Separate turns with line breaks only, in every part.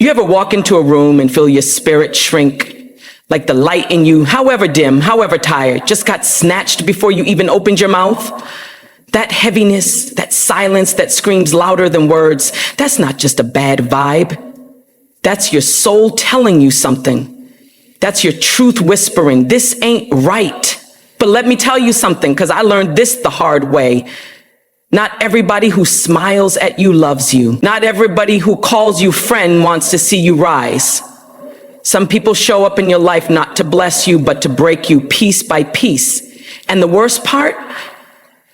You ever walk into a room and feel your spirit shrink, like the light in you, however dim, however tired, just got snatched before you even opened your mouth? That heaviness, that silence that screams louder than words, that's not just a bad vibe. That's your soul telling you something. That's your truth whispering, this ain't right. But let me tell you something, because I learned this the hard way. Not everybody who smiles at you loves you. Not everybody who calls you friend wants to see you rise. Some people show up in your life not to bless you, but to break you piece by piece. And the worst part,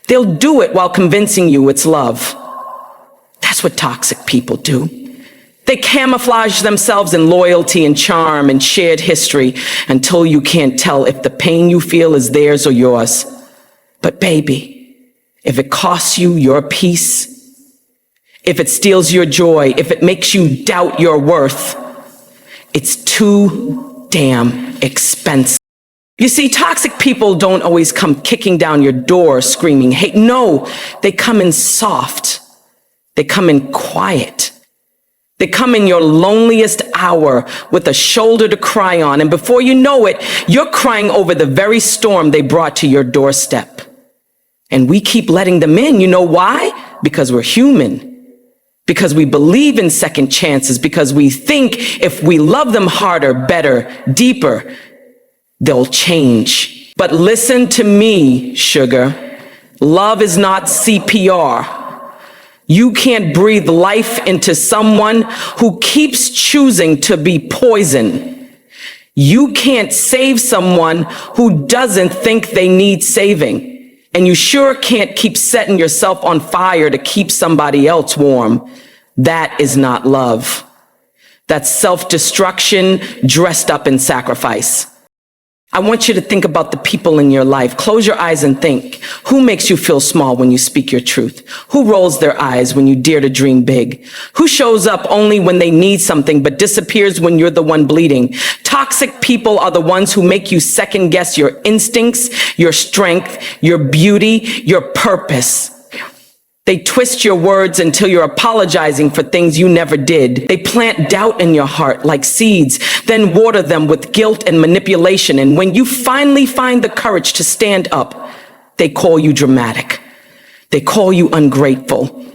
they'll do it while convincing you it's love. That's what toxic people do. They camouflage themselves in loyalty and charm and shared history until you can't tell if the pain you feel is theirs or yours. But baby, if it costs you your peace, if it steals your joy, if it makes you doubt your worth, it's too damn expensive. You see, toxic people don't always come kicking down your door screaming hate. No, they come in soft. They come in quiet. They come in your loneliest hour with a shoulder to cry on. And before you know it, you're crying over the very storm they brought to your doorstep. And we keep letting them in. You know why? Because we're human. Because we believe in second chances. Because we think if we love them harder, better, deeper, they'll change. But listen to me, sugar. Love is not CPR. You can't breathe life into someone who keeps choosing to be poison. You can't save someone who doesn't think they need saving. And you sure can't keep setting yourself on fire to keep somebody else warm. That is not love. That's self-destruction dressed up in sacrifice. I want you to think about the people in your life. Close your eyes and think. Who makes you feel small when you speak your truth? Who rolls their eyes when you dare to dream big? Who shows up only when they need something but disappears when you're the one bleeding? Toxic people are the ones who make you second guess your instincts, your strength, your beauty, your purpose. They twist your words until you're apologizing for things you never did. They plant doubt in your heart like seeds, then water them with guilt and manipulation. And when you finally find the courage to stand up, they call you dramatic. They call you ungrateful.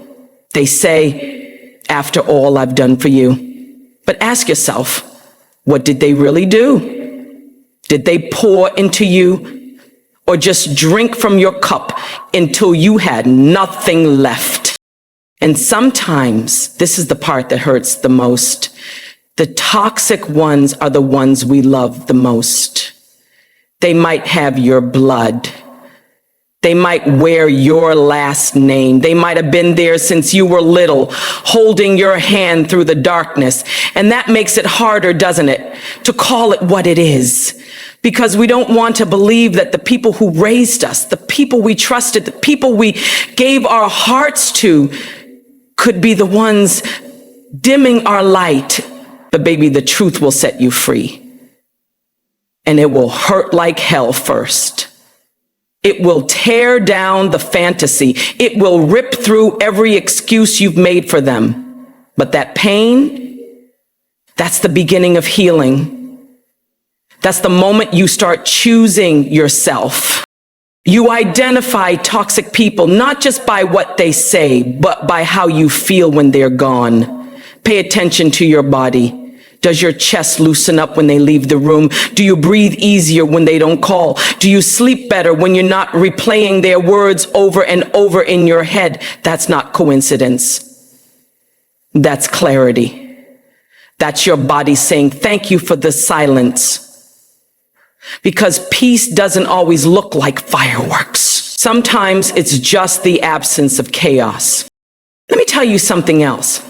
They say, after all I've done for you. But ask yourself, what did they really do? Did they pour into you? Or just drink from your cup until you had nothing left? And sometimes, this is the part that hurts the most, the toxic ones are the ones we love the most. They might have your blood. They might wear your last name. They might have been there since you were little, holding your hand through the darkness. And that makes it harder, doesn't it, to call it what it is? Because we don't want to believe that the people who raised us, the people we trusted, the people we gave our hearts to, could be the ones dimming our light. But baby, the truth will set you free. And it will hurt like hell first. It will tear down the fantasy. It will rip through every excuse you've made for them. But that pain, that's the beginning of healing. That's the moment you start choosing yourself. You identify toxic people not just by what they say, but by how you feel when they're gone. Pay attention to your body. Does your chest loosen up when they leave the room? Do you breathe easier when they don't call? Do you sleep better when you're not replaying their words over and over in your head? That's not coincidence. That's clarity. That's your body saying, thank you for the silence. Because peace doesn't always look like fireworks. Sometimes it's just the absence of chaos. Let me tell you something else.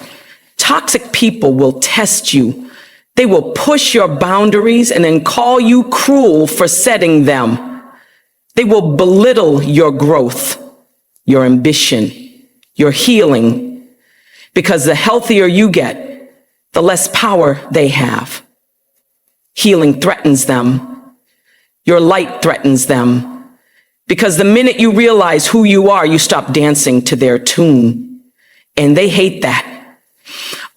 Toxic people will test you. They will push your boundaries and then call you cruel for setting them. They will belittle your growth, your ambition, your healing, because the healthier you get, the less power they have. Healing threatens them. Your light threatens them. Because the minute you realize who you are, you stop dancing to their tune. And they hate that.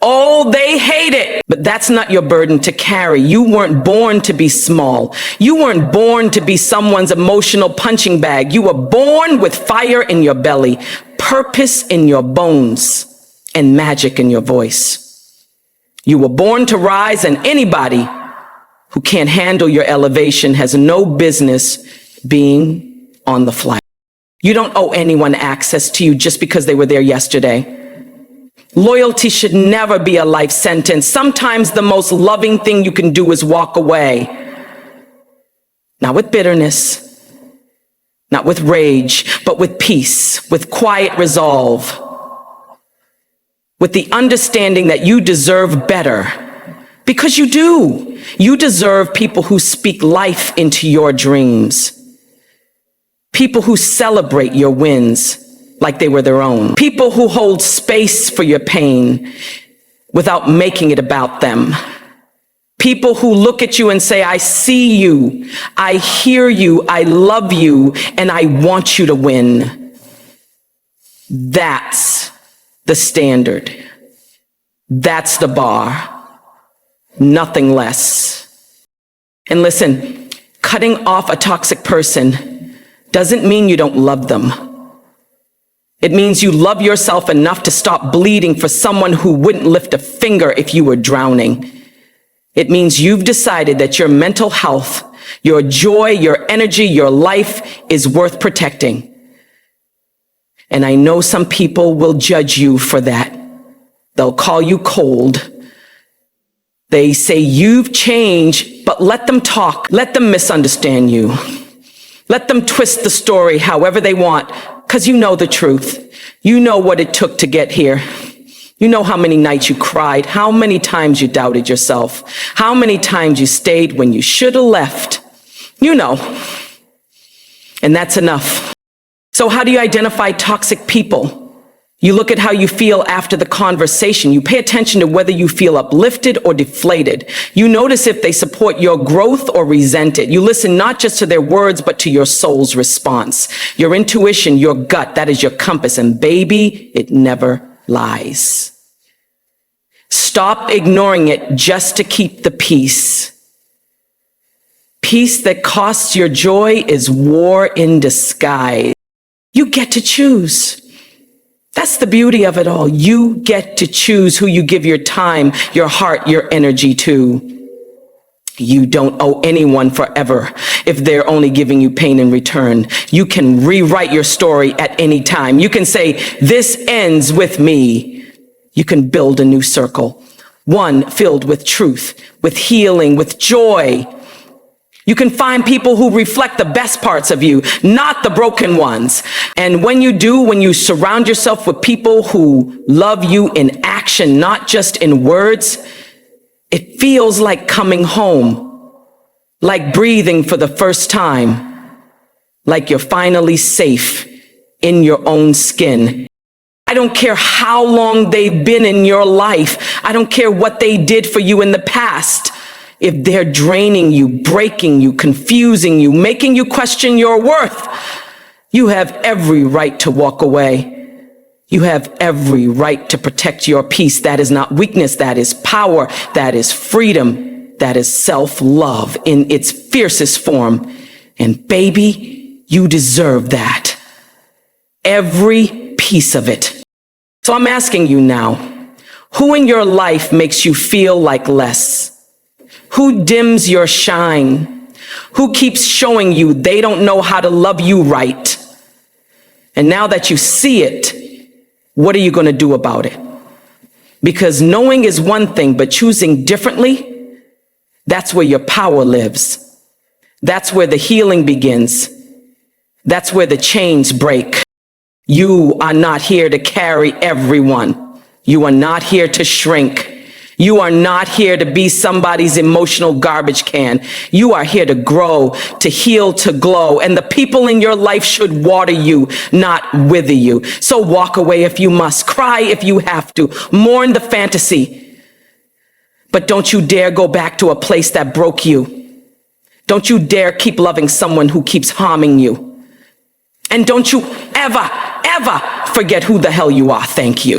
Oh, they hate it. But that's not your burden to carry. You weren't born to be small. You weren't born to be someone's emotional punching bag. You were born with fire in your belly, purpose in your bones, and magic in your voice. You were born to rise, and anybody who can't handle your elevation has no business being on the flight. You don't owe anyone access to you just because they were there yesterday. Loyalty should never be a life sentence. Sometimes the most loving thing you can do is walk away. Not with bitterness, not with rage, but with peace, with quiet resolve, with the understanding that you deserve better. Because you do. You deserve people who speak life into your dreams. People who celebrate your wins like they were their own. People who hold space for your pain without making it about them. People who look at you and say, I see you, I hear you, I love you, and I want you to win. That's the standard. That's the bar. Nothing less. And listen, cutting off a toxic person doesn't mean you don't love them. It means you love yourself enough to stop bleeding for someone who wouldn't lift a finger if you were drowning. It means you've decided that your mental health, your joy, your energy, your life is worth protecting. And I know some people will judge you for that. They'll call you cold. They say you've changed, but let them talk. Let them misunderstand you. Let them twist the story however they want, because you know the truth. You know what it took to get here. You know how many nights you cried, how many times you doubted yourself, how many times you stayed when you should have left. You know. And that's enough. So how do you identify toxic people? You look at how you feel after the conversation. You pay attention to whether you feel uplifted or deflated. You notice if they support your growth or resent it. You listen not just to their words, but to your soul's response. Your intuition, your gut, that is your compass. And baby, it never lies. Stop ignoring it just to keep the peace. Peace that costs your joy is war in disguise. You get to choose. That's the beauty of it all. You get to choose who you give your time, your heart, your energy to. You don't owe anyone forever if they're only giving you pain in return. You can rewrite your story at any time. You can say, this ends with me. You can build a new circle, one filled with truth, with healing, with joy. You can find people who reflect the best parts of you, not the broken ones. And when you do, when you surround yourself with people who love you in action, not just in words, it feels like coming home, like breathing for the first time, like you're finally safe in your own skin. I don't care how long they've been in your life. I don't care what they did for you in the past. If they're draining you, breaking you, confusing you, making you question your worth, you have every right to walk away. You have every right to protect your peace. That is not weakness. That is power. That is freedom. That is self-love in its fiercest form. And baby, you deserve that. Every piece of it. So I'm asking you now, who in your life makes you feel like less? Who dims your shine? Who keeps showing you they don't know how to love you right? And now that you see it, what are you going to do about it? Because knowing is one thing, but choosing differently, that's where your power lives. That's where the healing begins. That's where the chains break. You are not here to carry everyone. You are not here to shrink. You are not here to be somebody's emotional garbage can. You are here to grow, to heal, to glow. And the people in your life should water you, not wither you. So walk away if you must. Cry if you have to. Mourn the fantasy. But don't you dare go back to a place that broke you. Don't you dare keep loving someone who keeps harming you. And don't you ever, ever forget who the hell you are. Thank you.